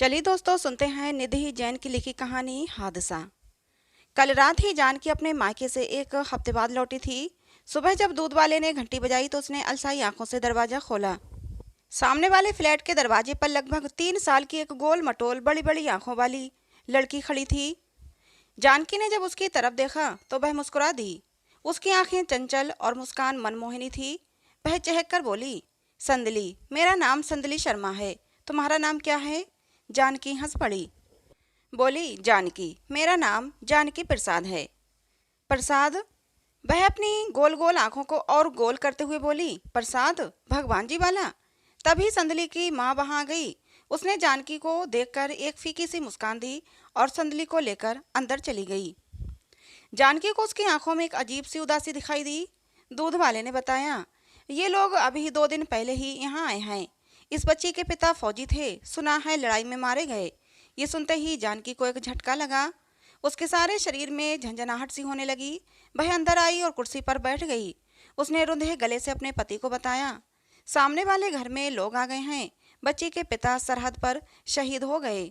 चलिए दोस्तों, सुनते हैं निधि जैन की लिखी कहानी हादसा। कल रात ही जानकी अपने मायके से एक हफ्ते बाद लौटी थी। सुबह जब दूध वाले ने घंटी बजाई तो उसने अलसाई आंखों से दरवाजा खोला। सामने वाले फ्लैट के दरवाजे पर लगभग 3 साल की एक गोल मटोल बड़ी बड़ी आंखों वाली लड़की खड़ी थी। जानकी ने जब उसकी तरफ देखा तो वह मुस्कुरा दी। उसकी आंखें चंचल और मुस्कान मनमोहिनी थी। वह चहक कर बोली, संदली, मेरा नाम संदली शर्मा है। तुम्हारा नाम क्या है? जानकी हंस पड़ी। बोली, जानकी, मेरा नाम जानकी प्रसाद है। प्रसाद? वह अपनी गोल गोल आंखों को और गोल करते हुए बोली, प्रसाद? भगवान जी वाला? तभी संदली की माँ वहां गई। उसने जानकी को देखकर एक फीकी सी मुस्कान दी और संदली को लेकर अंदर चली गई। जानकी को उसकी आंखों में एक अजीब सी उदासी दिखाई दी। दूध वाले ने बताया, ये लोग अभी 2 दिन पहले ही यहाँ आए हैं। इस बच्ची के पिता फौजी थे, सुना है लड़ाई में मारे गए। ये सुनते ही जानकी को एक झटका लगा। उसके सारे शरीर में झंझनाहट सी होने लगी। वह अंदर आई और कुर्सी पर बैठ गई। उसने रुंधे गले से अपने पति को बताया, सामने वाले घर में लोग आ गए हैं। बच्ची के पिता सरहद पर शहीद हो गए।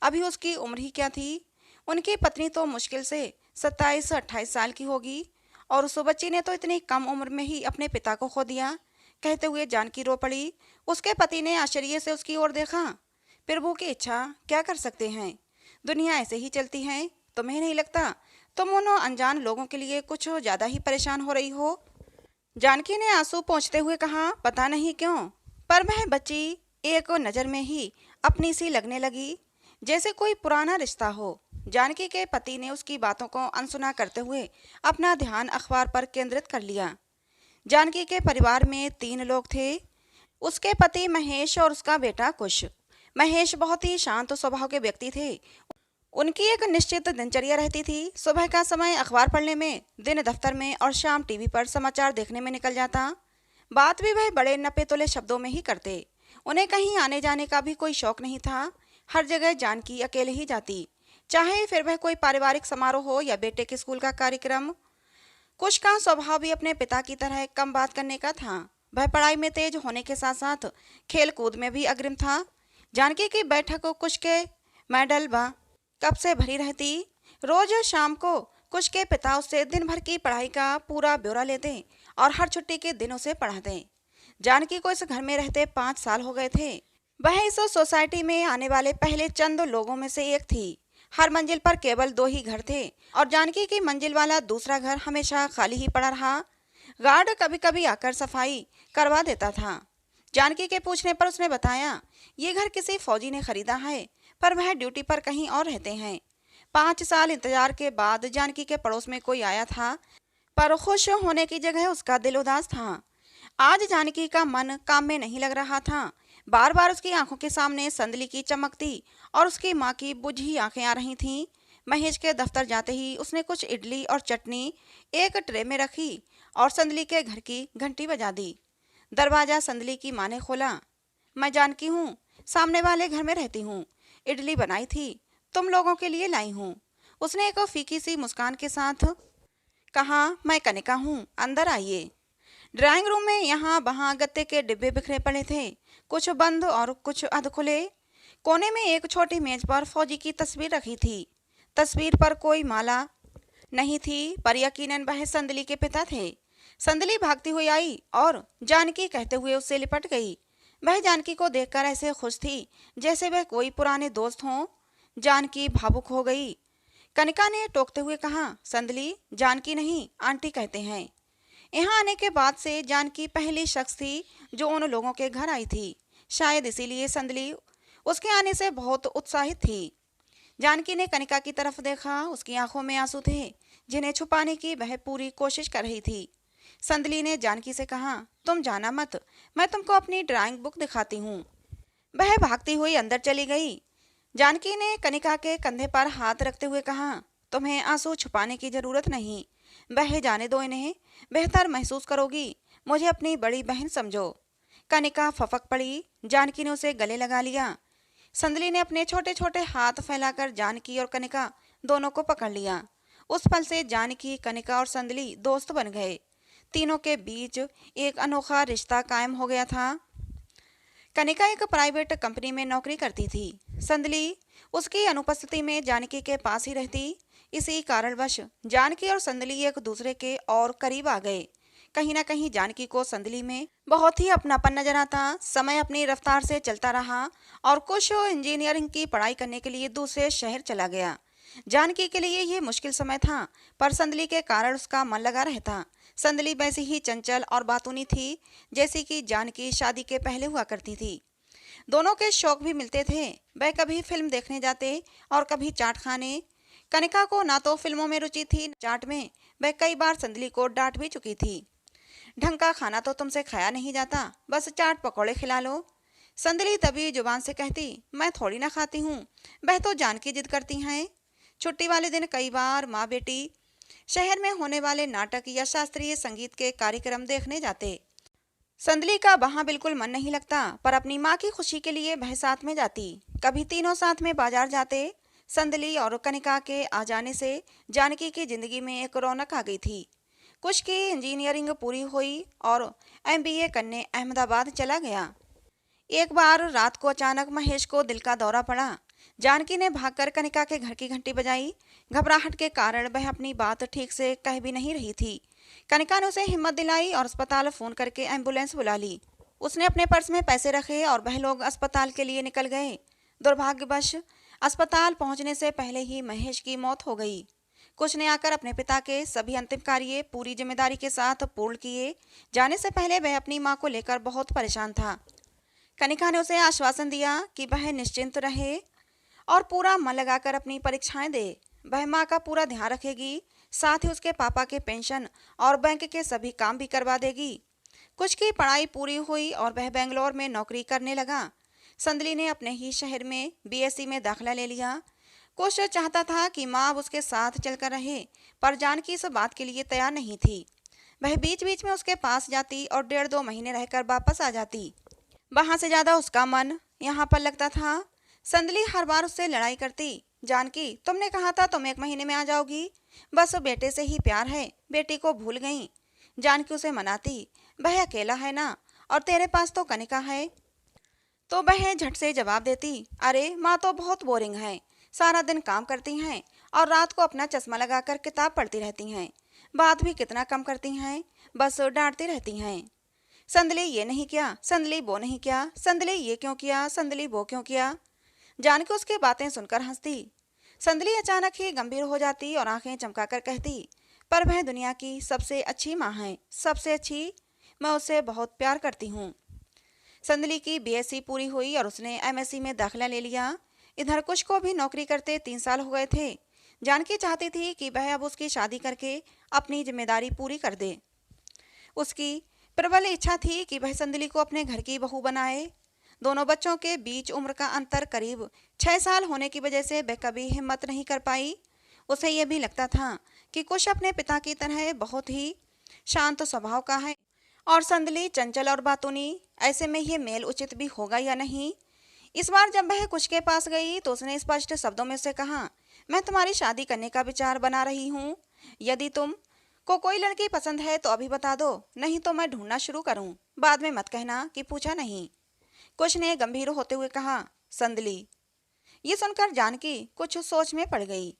अभी उसकी उम्र ही क्या थी। उनकी पत्नी तो मुश्किल से 27-28 साल की होगी और उस बच्ची ने तो इतनी कम उम्र में ही अपने पिता को खो दिया। कहते हुए जानकी रो पड़ी। उसके पति ने आश्चर्य से उसकी ओर देखा। प्रभु की इच्छा, क्या कर सकते हैं। दुनिया ऐसे ही चलती है। तुम्हें नहीं लगता तुम उन अनजान लोगों के लिए कुछ ज्यादा ही परेशान हो रही हो? जानकी ने आंसू पोंछते हुए कहा, पता नहीं क्यों, पर वह बच्ची एक नज़र में ही अपनी सी लगने लगी, जैसे कोई पुराना रिश्ता हो। जानकी के पति ने उसकी बातों को अनसुना करते हुए अपना ध्यान अखबार पर केंद्रित कर लिया। जानकी के परिवार में 3 लोग थे। उसके पति महेश और उसका बेटा कुश। महेश बहुत ही शांत स्वभाव के व्यक्ति थे। उनकी एक निश्चित दिनचर्या रहती थी। सुबह का समय अखबार पढ़ने में, दिन दफ्तर में और शाम टीवी पर समाचार देखने में निकल जाता। बात भी वह बड़े नपे तुले शब्दों में ही करते। उन्हें कहीं आने जाने का भी कोई शौक नहीं था। हर जगह जानकी अकेले ही जाती, चाहे फिर वह कोई पारिवारिक समारोह हो या बेटे के स्कूल का कार्यक्रम। कुश का स्वभाव भी अपने पिता की तरह कम बात करने का था। वह पढ़ाई में तेज होने के साथ साथ खेल कूद में भी अग्रिम था। जानकी की बैठक कुश के मेडल व कप से भरी रहती। रोज शाम को कुश के पिता उससे दिन भर की पढ़ाई का पूरा ब्यौरा लेते और हर छुट्टी के दिन उसे पढ़ाते। जानकी को इस घर में रहते 5 साल हो गए थे। वह इस सोसाइटी में आने वाले पहले चंद लोगों में से एक थी। हर मंजिल पर केवल 2 ही घर थे और जानकी की मंजिल वाला दूसरा घर हमेशा खाली ही पड़ा रहा। गार्ड कभी कभी आकर सफाई करवा देता था। जानकी के पूछने पर उसने बताया, ये घर किसी फौजी ने खरीदा है, पर वह ड्यूटी पर कहीं और रहते हैं। 5 साल इंतजार के बाद जानकी के पड़ोस में कोई आया था, पर खुश होने की जगह उसका दिल उदास था। आज जानकी का मन काम में नहीं लग रहा था। बार बार उसकी आंखों के सामने संदली की चमकती और उसकी माँ की बुझी आंखें आ रही थीं। महेश के दफ्तर जाते ही उसने कुछ इडली और चटनी एक ट्रे में रखी और संदली के घर की घंटी बजा दी। दरवाजा संदली की माँ ने खोला। मैं जानकी हूँ, सामने वाले घर में रहती हूँ। इडली बनाई थी, तुम लोगों के लिए लाई हूँ। उसने एक फीकी सी मुस्कान के साथ कहा, मैं कनिका हूँ, अंदर आइए। ड्राइंग रूम में यहाँ वहाँ गत्ते के डिब्बे बिखरे पड़े थे, कुछ बंद और कुछ अध खुले। कोने में एक छोटी मेज पर फौजी की तस्वीर रखी थी। तस्वीर पर कोई माला नहीं थी, पर यकीनन वह संदली के पिता थे। संदली भागती हुई आई और जानकी कहते हुए उससे लिपट गई। वह जानकी को देखकर ऐसे खुश थी जैसे वह कोई पुराने दोस्त हों। जानकी भावुक हो गई। कनिका ने टोकते हुए कहा, संदली, जानकी नहीं, आंटी कहते हैं। यहाँ आने के बाद से जानकी पहली शख्स थी जो उन लोगों के घर आई थी। शायद इसीलिए संदली उसके आने से बहुत उत्साहित थी। जानकी ने कनिका की तरफ देखा। उसकी आंखों में आंसू थे जिन्हें छुपाने की वह पूरी कोशिश कर रही थी। संदली ने जानकी से कहा, तुम जाना मत, मैं तुमको अपनी ड्राइंग बुक दिखाती हूँ। वह भागती हुई अंदर चली गई। जानकी ने कनिका के कंधे पर हाथ रखते हुए कहा, तुम्हें आंसू छुपाने की जरूरत नहीं, बह जाने दो इन्हें, बेहतर महसूस करोगी। मुझे अपनी बड़ी बहन समझो। कनिका फपक पड़ी। जानकी ने उसे गले लगा लिया। संदली ने अपने छोटे छोटे हाथ फैलाकर जानकी और कनिका दोनों को पकड़ लिया। उस पल से जानकी, कनिका और संदली दोस्त बन गए। तीनों के बीच एक अनोखा रिश्ता कायम हो गया था। कनिका एक प्राइवेट कंपनी में नौकरी करती थी। संदली उसकी अनुपस्थिति में जानकी के पास ही रहती। इसी कारणवश जानकी और संदली एक दूसरे के और करीब आ गए। कहीं ना कहीं जानकी को संदली में बहुत ही अपनापन नजर आता। समय अपनी रफ्तार से चलता रहा और कुछ इंजीनियरिंग की पढ़ाई करने के लिए दूसरे शहर चला गया। जानकी के लिए ये मुश्किल समय था, पर संदली के कारण उसका मन लगा रहता। संदली वैसी ही चंचल और बातूनी थी जैसी कि जानकी शादी के पहले हुआ करती थी। दोनों के शौक भी मिलते थे। वह कभी फिल्म देखने जाते और कभी चाट खाने। कनिका को ना तो फिल्मों में रुचि थी न चाट में। वह कई बार संदली को डांट भी चुकी थी। ढंग का खाना तो तुमसे खाया नहीं जाता, बस चाट पकौड़े खिला लो। संदली तभी जुबान से कहती, मैं थोड़ी ना खाती हूँ, वह तो जानकी जिद करती हैं। छुट्टी वाले दिन कई बार माँ बेटी शहर में होने वाले नाटक या शास्त्रीय संगीत के कार्यक्रम देखने जाते। संदली का वहां बिल्कुल मन नहीं लगता, पर अपनी माँ की खुशी के लिए वह साथ में जाती। कभी तीनों साथ में बाजार जाते। संदली और कनिका के आ जाने से जानकी की जिंदगी में एक रौनक आ गई थी। कुछ की इंजीनियरिंग पूरी हुई और एमबीए करने अहमदाबाद चला गया। एक बार रात को अचानक महेश को दिल का दौरा पड़ा। जानकी ने भागकर कनिका के घर की घंटी बजाई। घबराहट के कारण वह अपनी बात ठीक से कह भी नहीं रही थी। कनिका ने उसे हिम्मत दिलाई और अस्पताल फोन करके एम्बुलेंस बुला ली। उसने अपने पर्स में पैसे रखे और वह लोग अस्पताल के लिए निकल गए। दुर्भाग्यवश अस्पताल पहुंचने से पहले ही महेश की मौत हो गई। कुछ ने आकर अपने पिता के सभी अंतिम कार्य पूरी जिम्मेदारी के साथ पूर्ण किए। जाने से पहले वह अपनी माँ को लेकर बहुत परेशान था। कनिका ने उसे आश्वासन दिया कि वह निश्चिंत रहे और पूरा मन लगाकर अपनी परीक्षाएं दे। वह माँ का पूरा ध्यान रखेगी, साथ ही उसके पापा के पेंशन और बैंक के सभी काम भी करवा देगी। कुछ की पढ़ाई पूरी हुई और वह बेंगलोर में नौकरी करने लगा। संदली ने अपने ही शहर में बीएससी में दाखिला ले लिया। कुछ चाहता था कि माँ अब उसके साथ चलकर रहे, पर जानकी इस बात के लिए तैयार नहीं थी। वह बीच बीच में उसके पास जाती और 1.5-2 महीने रहकर वापस आ जाती। वहां से ज्यादा उसका मन यहाँ पर लगता था। संदली हर बार उससे लड़ाई करती। जानकी, तुमने कहा था तुम 1 महीने में आ जाओगी, बस बेटे से ही प्यार है, बेटी को भूल गई। जानकी उसे मनाती, वह अकेला है ना, और तेरे पास तो कनिका है। तो वह झट से जवाब देती, अरे माँ तो बहुत बोरिंग है, सारा दिन काम करती हैं और रात को अपना चश्मा लगाकर किताब पढ़ती रहती हैं। बात भी कितना कम करती हैं, बस डांटती रहती हैं। संदली ये नहीं किया, संदली वो नहीं किया, संदली ये क्यों किया, संदली वो क्यों किया। जानकी उसकी बातें सुनकर हंसती। संदली अचानक ही गंभीर हो जाती और आंखें चमकाकर कहती, पर वह दुनिया की सबसे अच्छी माँ है, सबसे अच्छी। मैं उससे बहुत प्यार करती हूँ। संदली की बीएससी पूरी हुई और उसने एमएससी में दाखिला ले लिया। इधर कुछ को भी नौकरी करते 3 साल हो गए थे। जानकी चाहती थी कि वह अब उसकी शादी करके अपनी जिम्मेदारी पूरी कर दे। उसकी प्रबल इच्छा थी कि वह संदली को अपने घर की बहू बनाए। दोनों बच्चों के बीच उम्र का अंतर करीब 6 साल होने की वजह से वह कभी हिम्मत नहीं कर पाई। उसे यह भी लगता था कि कुछ अपने पिता की तरह बहुत ही शांत स्वभाव का है और संदली चंचल और बातूनी। ऐसे में यह मेल उचित भी होगा या नहीं। इस बार जब वह कुछ के पास गई तो उसने स्पष्ट शब्दों में से कहा, मैं तुम्हारी शादी करने का विचार बना रही हूँ। यदि तुम को कोई लड़की पसंद है तो अभी बता दो, नहीं तो मैं ढूंढना शुरू करूं। बाद में मत कहना कि पूछा नहीं। कुछ ने गंभीर होते हुए कहा। संदली ये सुनकर जानकी कुछ सोच में पड़ गई।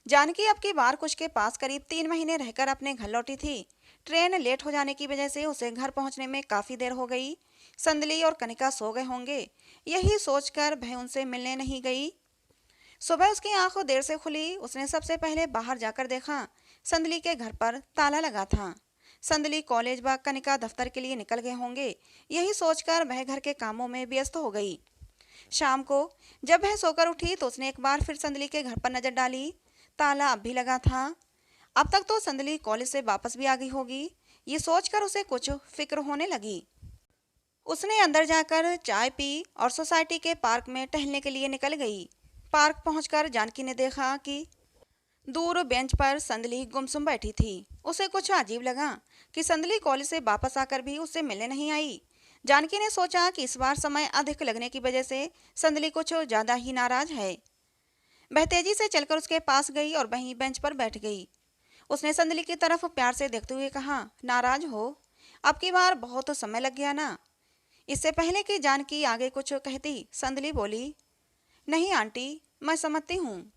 जानकी अब की बार कुछ के पास करीब 3 महीने रहकर अपने घर लौटी थी। ट्रेन लेट हो जाने की वजह से उसे घर पहुंचने में काफी देर हो गई। संदली और कनिका सो गए होंगे, यही सोचकर वह उनसे मिलने नहीं गई। सुबह उसकी आंखें देर से खुली। उसने सबसे पहले बाहर जाकर देखा, संदली के घर पर ताला लगा था। संदली कॉलेज व कनिका दफ्तर के लिए निकल गए होंगे, यही सोचकर वह घर के कामों में व्यस्त हो गई। शाम को जब वह सोकर उठी तो उसने एक बार फिर संदली के घर पर नजर डाली। ताला अब भी लगा था। अब तक तो संदली कॉलेज से वापस भी आ गई होगी, ये सोचकर उसे कुछ फिक्र होने लगी। उसने अंदर जाकर चाय पी और सोसाइटी के पार्क में टहलने के लिए निकल गई। पार्क पहुंचकर जानकी ने देखा कि दूर बेंच पर संदली गुमसुम बैठी थी। उसे कुछ अजीब लगा कि संदली कॉलेज से वापस आकर भी उससे मिलने नहीं आई। जानकी ने सोचा कि इस बार समय अधिक लगने की वजह से संदली कुछ ज्यादा ही नाराज है। वह तेजी से चलकर उसके पास गई और वहीं बेंच पर बैठ गई। उसने संदली की तरफ प्यार से देखते हुए कहा, नाराज हो? अब की बार बहुत समय लग गया ना। इससे पहले कि जानकी आगे कुछ कहती, संदली बोली, नहीं आंटी, मैं समझती हूँ।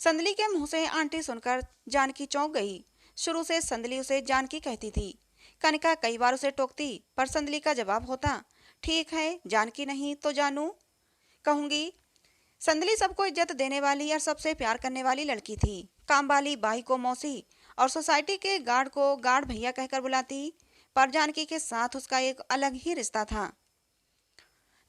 संदली के मुंह से आंटी सुनकर जानकी चौंक गई। शुरू से संदली उसे जानकी कहती थी। कनिका कई बार उसे टोकती, पर संदली का जवाब होता, ठीक है, जानकी नहीं तो जानू कहूंगी। संदली सबको इज्जत देने वाली और सबसे प्यार करने वाली लड़की थी। काम वाली बाई को मौसी और सोसाइटी के गार्ड को गार्ड भैया कहकर बुलाती। पर जानकी के साथ उसका एक अलग ही रिश्ता था।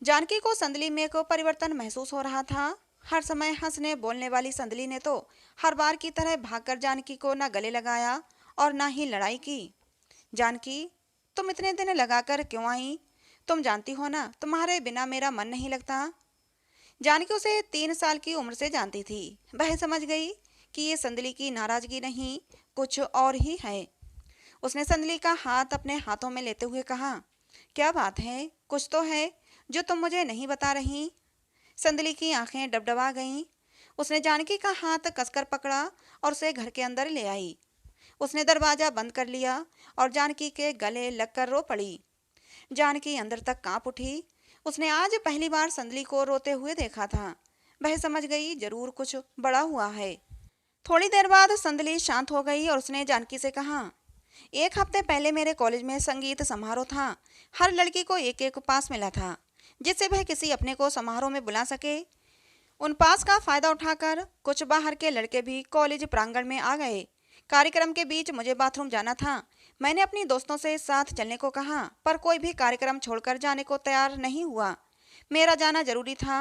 जानकी को संदली में को परिवर्तन महसूस हो रहा था। हर समय हंसने बोलने वाली संदली ने तो हर बार की तरह भागकर जानकी को न गले लगाया और न ही लड़ाई की। जानकी, तुम इतने दिन लगाकर क्यों आई? तुम जानती हो ना, तुम्हारे बिना मेरा मन नहीं लगता। जानकी उसे 3 साल की उम्र से जानती थी। वह समझ गई कि ये संदली की नाराजगी नहीं, कुछ और ही है। उसने संदली का हाथ अपने हाथों में लेते हुए कहा, क्या बात है? कुछ तो है जो तुम मुझे नहीं बता रही। संदली की आंखें डबडबा गईं। उसने जानकी का हाथ कसकर पकड़ा और उसे घर के अंदर ले आई। उसने दरवाजा बंद कर लिया और जानकी के गले लगकर रो पड़ी। जानकी अंदर तक कांप उठी। उसने आज पहली बार संदली को रोते हुए देखा था। वह समझ गई जरूर कुछ बड़ा हुआ है। थोड़ी देर बाद संदली शांत हो गई और उसने जानकी से कहा, 1 हफ्ते पहले मेरे कॉलेज में संगीत समारोह था। हर लड़की को एक एक पास मिला था जिससे वह किसी अपने को समारोह में बुला सके। उन पास का फायदा उठाकर कुछ बाहर के लड़के भी कॉलेज प्रांगण में आ गए। कार्यक्रम के बीच मुझे बाथरूम जाना था। मैंने अपनी दोस्तों से साथ चलने को कहा, पर कोई भी कार्यक्रम छोड़कर जाने को तैयार नहीं हुआ। मेरा जाना जरूरी था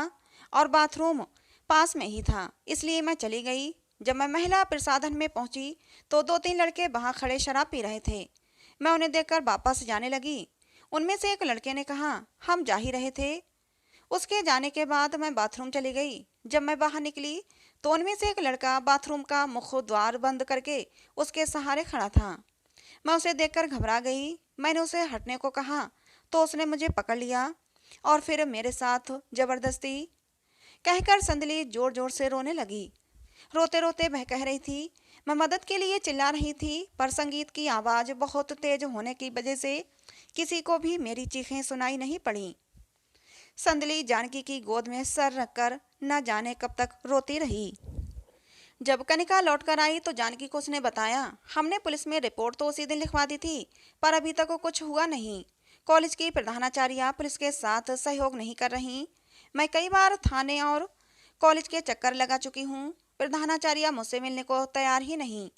और बाथरूम पास में ही था, इसलिए मैं चली गई। जब मैं महिला प्रसाधन में पहुंची तो 2-3 लड़के वहां खड़े शराब पी रहे थे। मैं उन्हें देखकर वापस जाने लगी। उनमें से एक लड़के ने कहा, हम जा ही रहे थे। उसके जाने के बाद मैं बाथरूम चली गई। जब मैं बाहर निकली तो उनमें से एक लड़का बाथरूम का मुख्य द्वार बंद करके उसके सहारे खड़ा था। मैं उसे देखकर घबरा गई। मैंने उसे हटने को कहा तो उसने मुझे पकड़ लिया और फिर मेरे साथ जबरदस्ती कहकर संदली जोर जोर से रोने लगी। रोते रोते वह कह रही थी, मैं मदद के लिए चिल्ला रही थी, पर संगीत की आवाज़ बहुत तेज होने की वजह से किसी को भी मेरी चीखें सुनाई नहीं पड़ी। संदली जानकी की गोद में सर रखकर न जाने कब तक रोती रही। जब कनिका लौटकर आई तो जानकी को उसने बताया, हमने पुलिस में रिपोर्ट तो उसी दिन लिखवा दी थी, पर अभी तक कुछ हुआ नहीं। कॉलेज की प्रधानाचार्य पुलिस के साथ सहयोग नहीं कर रही। मैं कई बार थाने और कॉलेज के चक्कर लगा चुकी हूँ। प्रधानाचार्य मुझसे मिलने को तैयार ही नहीं।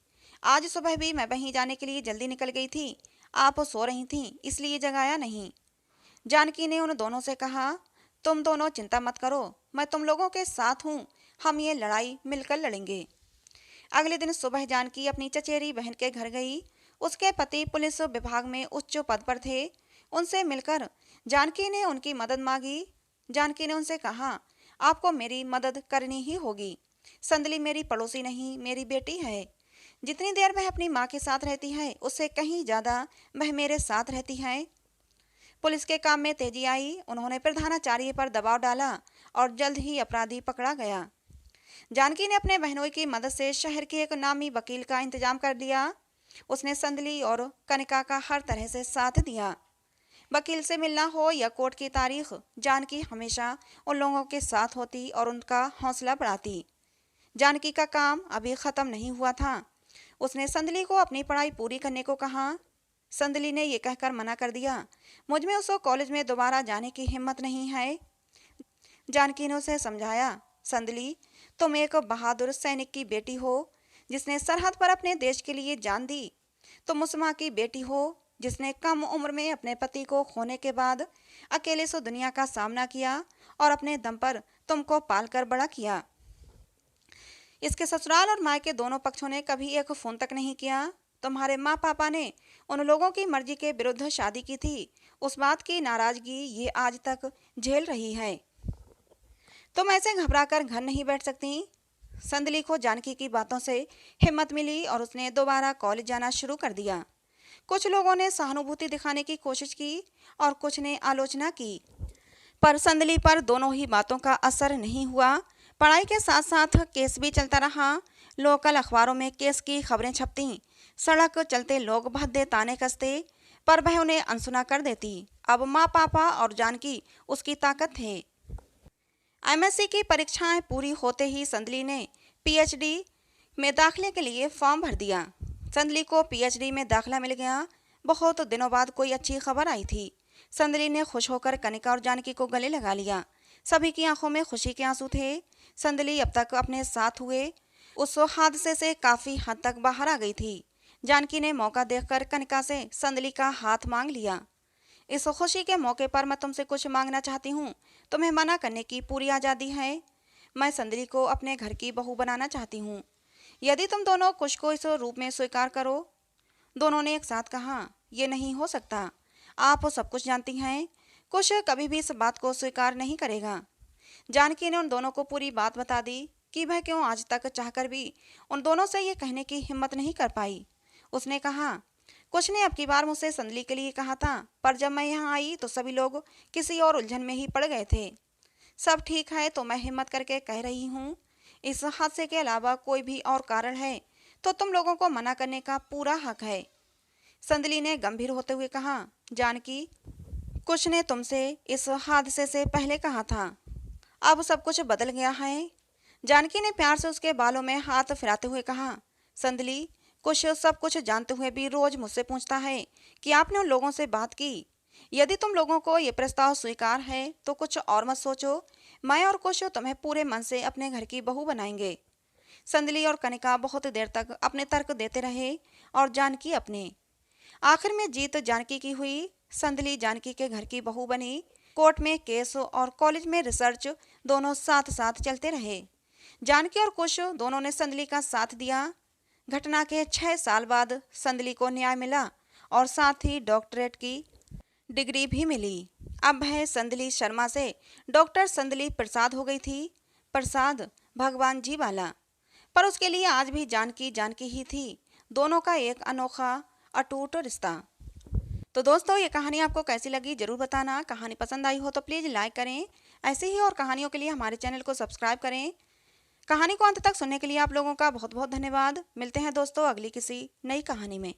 आज सुबह भी मैं वहीं जाने के लिए जल्दी निकल गई थी। आप सो रही थीं, इसलिए जगाया नहीं। जानकी ने उन दोनों से कहा, तुम दोनों चिंता मत करो, मैं तुम लोगों के साथ हूँ। हम ये लड़ाई मिलकर लड़ेंगे। अगले दिन सुबह जानकी अपनी चचेरी बहन के घर गई। उसके पति पुलिस विभाग में उच्च पद पर थे। उनसे मिलकर जानकी ने उनकी मदद मांगी। जानकी ने उनसे कहा, आपको मेरी मदद करनी ही होगी। संदली मेरी पड़ोसी नहीं, मेरी बेटी है। जितनी देर वह अपनी माँ के साथ रहती है उससे कहीं ज़्यादा वह मेरे साथ रहती है। पुलिस के काम में तेजी आई। उन्होंने प्रधानाचार्य पर दबाव डाला और जल्द ही अपराधी पकड़ा गया। जानकी ने अपने बहनोई की मदद से शहर के एक नामी वकील का इंतजाम कर दिया। उसने संदली और कनिका का हर तरह से साथ दिया। वकील से मिलना हो या कोर्ट की तारीख, जानकी हमेशा उन लोगों के साथ होती और उनका हौसला बढ़ाती। जानकी का काम अभी ख़त्म नहीं हुआ था। उसने संदली को अपनी पढ़ाई पूरी करने को कहा। संदली ने यह कहकर मना कर दिया, मुझ में उसको कॉलेज में दोबारा जाने की हिम्मत नहीं है। जानकी ने उसे समझाया, संदली, तुम एक बहादुर सैनिक की बेटी हो जिसने सरहद पर अपने देश के लिए जान दी। तुम उस माँ की बेटी हो जिसने कम उम्र में अपने पति को खोने के बाद अकेले से दुनिया का सामना किया और अपने दम पर तुमको पालकर बड़ा किया। इसके ससुराल और मायके दोनों पक्षों ने कभी एक फोन तक नहीं किया। तुम्हारे माँ पापा ने उन लोगों की मर्जी के विरुद्ध शादी की थी। उस बात की नाराजगी ये आज तक झेल रही है। तुम ऐसे घबराकर घर नहीं बैठ सकती। संदली को जानकी की बातों से हिम्मत मिली और उसने दोबारा कॉलेज जाना शुरू कर दिया। कुछ लोगों ने सहानुभूति दिखाने की कोशिश की और कुछ ने आलोचना की, पर संदली पर दोनों ही बातों का असर नहीं हुआ। पढ़ाई के साथ साथ केस भी चलता रहा। लोकल अखबारों में केस की खबरें छपती। सड़क चलते लोग भद्दे ताने कसते, पर वह उन्हें अनसुना कर देती। अब माँ पापा और जानकी उसकी ताकत थे। एमएससी की परीक्षाएं पूरी होते ही संदली ने पीएचडी में दाखिले के लिए फॉर्म भर दिया। संदली को पीएचडी में दाखिला मिल गया। बहुत दिनों बाद कोई अच्छी खबर आई थी। संदली ने खुश होकर कनिका और जानकी को गले लगा लिया। सभी की आंखों में खुशी के आंसू थे। संदली अब तक अपने साथ हुए उस हादसे से काफी हद तक बाहर आ गई थी। जानकी ने मौका देखकर कनिका से संदली का हाथ मांग लिया। इस खुशी के मौके पर मैं तुमसे कुछ मांगना चाहती हूँ। तुम्हें मना करने की पूरी आज़ादी है। मैं संदली को अपने घर की बहू बनाना चाहती हूँ, यदि तुम दोनों कुश को इस रूप में स्वीकार करो। दोनों ने एक साथ कहा, ये नहीं हो सकता। आप सब कुछ जानती हैं, कुश कभी भी इस बात को स्वीकार नहीं करेगा। जानकी ने उन दोनों को पूरी बात बता दी कि वह क्यों आज तक चाहकर भी उन दोनों से ये कहने की हिम्मत नहीं कर पाई। उसने कहा, कुश ने अब की बार मुझसे संदली के लिए कहा था, पर जब मैं यहाँ आई तो सभी लोग किसी और उलझन में ही पड़ गए थे। सब ठीक है तो मैं हिम्मत करके कह रही हूँ, इस हादसे के अलावा कोई भी और कारण है तो तुम लोगों को मना करने का पूरा हक है। संदली ने गंभीर होते हुए कहा, जानकी, कुश ने तुमसे इस हादसे से पहले कहा था, अब सब कुछ बदल गया है। जानकी ने प्यार से उसके बालों में हाथ फिराते हुए कहा, संदली, कुश सब कुछ जानते हुए भी रोज मुझसे पूछता है कि आपने उन लोगों से बात की। यदि तुम लोगों को ये प्रस्ताव स्वीकार है तो कुछ और मत सोचो। मैं और कुश तुम्हें पूरे मन से अपने घर की बहू बनाएंगे। संदली और कनिका बहुत देर तक अपने तर्क देते रहे और जानकी अपने। आखिर में जीत जानकी की हुई। संदली जानकी के घर की बहू बनी। कोर्ट में केस और कॉलेज में रिसर्च दोनों साथ साथ चलते रहे। जानकी और कुश दोनों ने संदली का साथ दिया। घटना के 6 साल बाद संदली को न्याय मिला और साथ ही डॉक्टरेट की डिग्री भी मिली। अब वह संदली शर्मा से डॉक्टर संदली प्रसाद हो गई थी। प्रसाद भगवान जी वाला। पर उसके लिए आज भी जानकी जानकी ही थी। दोनों का एक अनोखा अटूट रिश्ता। तो दोस्तों, ये कहानी आपको कैसी लगी जरूर बताना। कहानी पसंद आई हो तो प्लीज़ लाइक करें। ऐसे ही और कहानियों के लिए हमारे चैनल को सब्सक्राइब करें। कहानी को अंत तक सुनने के लिए आप लोगों का बहुत बहुत धन्यवाद। मिलते हैं दोस्तों अगली किसी नई कहानी में।